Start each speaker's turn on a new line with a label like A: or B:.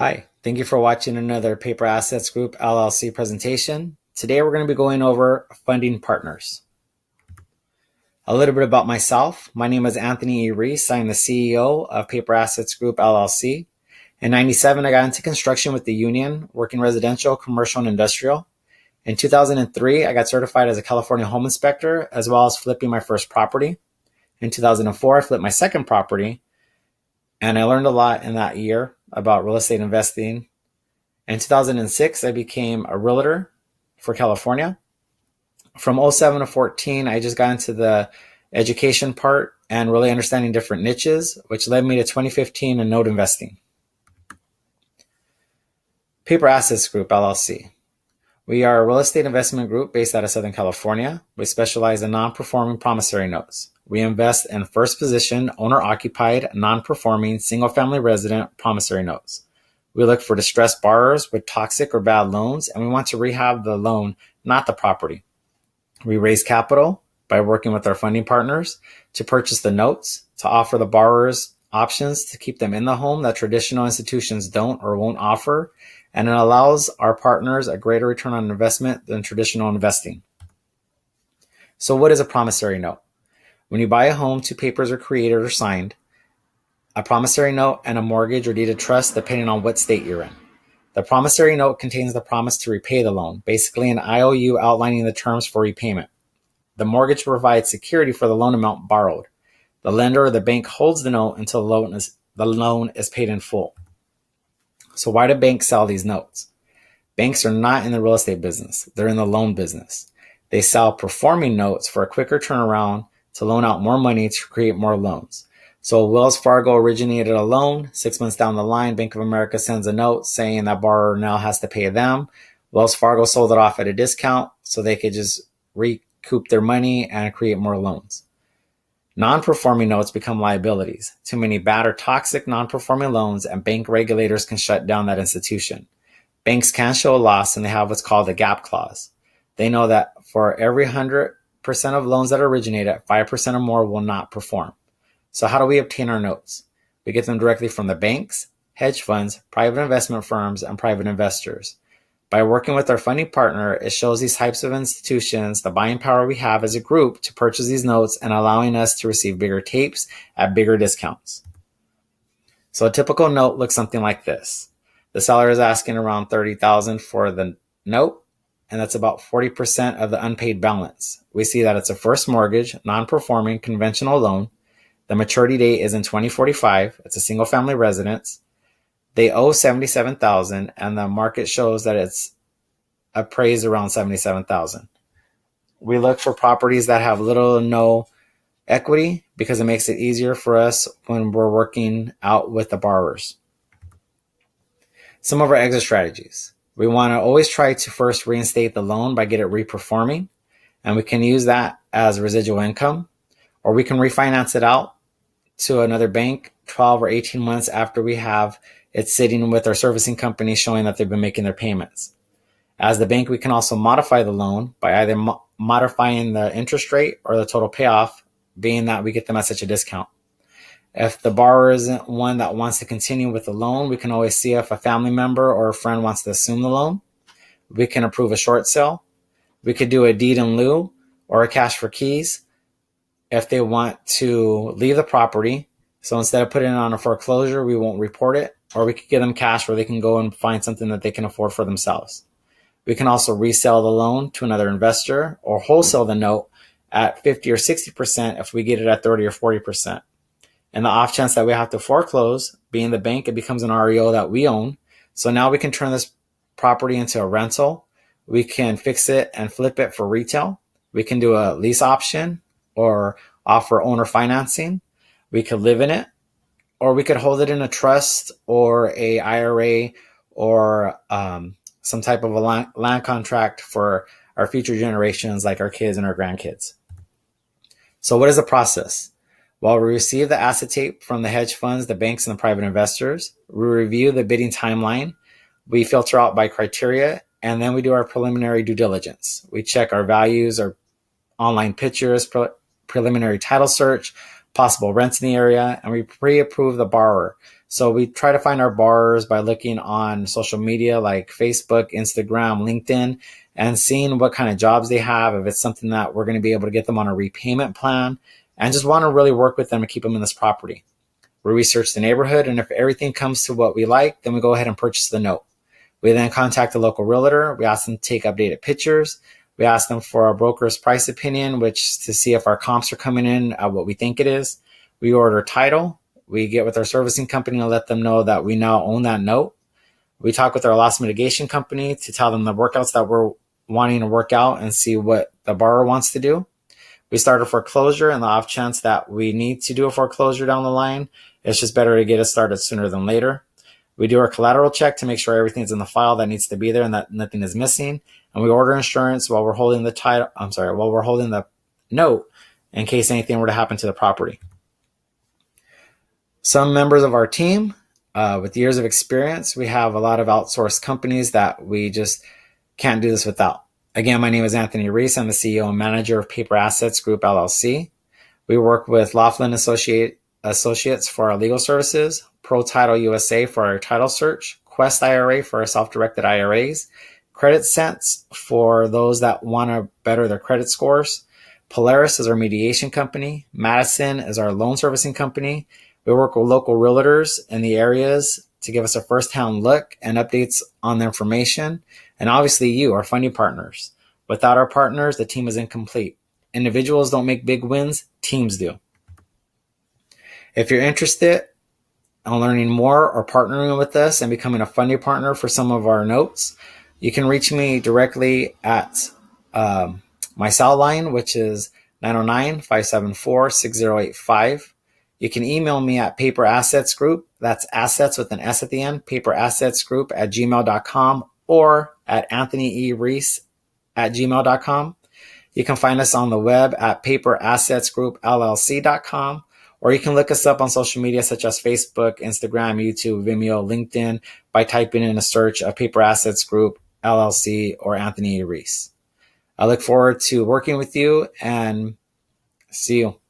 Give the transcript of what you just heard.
A: Hi, thank you for watching another Paper Assets Group LLC presentation. Today we're going to be going over funding partners. A little bit about myself. My name is Anthony E. Ruiz. I'm the CEO of Paper Assets Group LLC. In '97, I got into construction with the union, working residential, commercial, and industrial. In 2003, I got certified as a California home inspector, as well as flipping my first property. In 2004, I flipped my second property, and I learned a lot in that year about real estate investing. In 2006, I became a realtor for California. From '07 to 14, I just got into the education part and really understanding different niches, which led me to 2015 and note investing. Paper Assets Group LLC. We are a real estate investment group based out of Southern California. We specialize in non-performing promissory notes. We invest in first position, owner-occupied, non-performing, single-family resident promissory notes. We look for distressed borrowers with toxic or bad loans, and we want to rehab the loan, not the property. We raise capital by working with our funding partners to purchase the notes, to offer the borrowers options to keep them in the home that traditional institutions don't or won't offer, and it allows our partners a greater return on investment than traditional investing. So what is a promissory note? When you buy a home, two papers are created or signed, a promissory note and a mortgage or deed of trust, depending on what state you're in. The promissory note contains the promise to repay the loan, basically an IOU outlining the terms for repayment. The mortgage provides security for the loan amount borrowed. The lender or the bank holds the note until the loan is paid in full. So why do banks sell these notes? Banks are not in the real estate business. They're in the loan business. They sell performing notes for a quicker turnaround to loan out more money to create more loans. So Wells Fargo originated a loan. 6 months down the line, Bank of America sends a note saying that borrower now has to pay them. Wells Fargo sold it off at a discount so they could just recoup their money and create more loans. Non-performing notes become liabilities. Too many bad or toxic non-performing loans, and bank regulators can shut down that institution. Banks can show a loss, and they have what's called a gap clause. They know that for every 100% of loans that originate at 5% or more will not perform. So how do we obtain our notes? We get them directly from the banks, hedge funds, private investment firms, and private investors. By working with our funding partner, it shows these types of institutions the buying power we have as a group to purchase these notes and allowing us to receive bigger tapes at bigger discounts. So a typical note looks something like this. The seller is asking around $30,000 for the note, and that's about 40% of the unpaid balance. We see that it's a first mortgage, non-performing, conventional loan. The maturity date is in 2045. It's a single-family residence. They owe $77,000, and the market shows that it's appraised around $77,000. We look for properties that have little or no equity because it makes it easier for us when we're working out with the borrowers. Some of our exit strategies. We want to always try to first reinstate the loan by getting it reperforming, and we can use that as residual income, or we can refinance it out to another bank 12 or 18 months after we have it's sitting with our servicing company showing that they've been making their payments. As the bank, we can also modify the loan by either modifying the interest rate or the total payoff, being that we get them at such a discount. If the borrower isn't one that wants to continue with the loan, we can always see if a family member or a friend wants to assume the loan. We can approve a short sale. We could do a deed in lieu or a cash for keys if they want to leave the property. So instead of putting it on a foreclosure, we won't report it. Or we could give them cash where they can go and find something that they can afford for themselves. We can also resell the loan to another investor or wholesale the note at 50 or 60% if we get it at 30 or 40%. And the off chance that we have to foreclose, being the bank, it becomes an REO that we own. So now we can turn this property into a rental. We can fix it and flip it for retail. We can do a lease option or offer owner financing. We could live in it. Or we could hold it in a trust or a IRA or some type of a land contract for our future generations, like our kids and our grandkids. So what is the process? Well, we receive the asset tape from the hedge funds, the banks, and the private investors. We review the bidding timeline. We filter out by criteria, and then we do our preliminary due diligence. We check our values, our online pictures, preliminary title search, possible rents in the area, and we pre-approve the borrower. So we try to find our borrowers by looking on social media like Facebook, Instagram, LinkedIn, and seeing what kind of jobs they have, if it's something that we're going to be able to get them on a repayment plan, and just want to really work with them to keep them in this property. We research the neighborhood, and if everything comes to what we like, then we go ahead and purchase the note. We then contact the local realtor. We ask them to take updated pictures. We ask them for a broker's price opinion, which to see if our comps are coming in at what we think it is. We order title. We get with our servicing company and let them know that we now own that note. We talk with our loss mitigation company to tell them the workouts that we're wanting to work out and see what the borrower wants to do. We start a foreclosure, and the off chance that we need to do a foreclosure down the line, it's just better to get it started sooner than later. We do our collateral check to make sure everything's in the file that needs to be there and that nothing is missing. And we order insurance while we're holding the note in case anything were to happen to the property. Some members of our team, with years of experience, we have a lot of outsourced companies that we just can't do this without. Again, my name is Anthony Ruiz. I'm the CEO and manager of Paper Assets Group, LLC. We work with Laughlin Associates for our legal services, Pro Title USA for our title search, Quest IRA for our self-directed IRAs, Credit Sense for those that want to better their credit scores, Polaris is our mediation company, Madison is our loan servicing company. We work with local realtors in the areas to give us a first-hand look and updates on the information. And obviously you, our funding partners. Without our partners, the team is incomplete. Individuals don't make big wins, teams do. If you're interested in learning more or partnering with us and becoming a funding partner for some of our notes, you can reach me directly at my cell line, which is 909-574-6085. You can email me at Paper Assets Group, that's assets with an S at the end, paperassetsgroup@gmail.com, or at anthonyereese@gmail.com. You can find us on the web at paperassetsgroupllc.com, or you can look us up on social media such as Facebook, Instagram, YouTube, Vimeo, LinkedIn by typing in a search of Paper Assets Group, LLC, or Anthony Reese. I look forward to working with you and see you.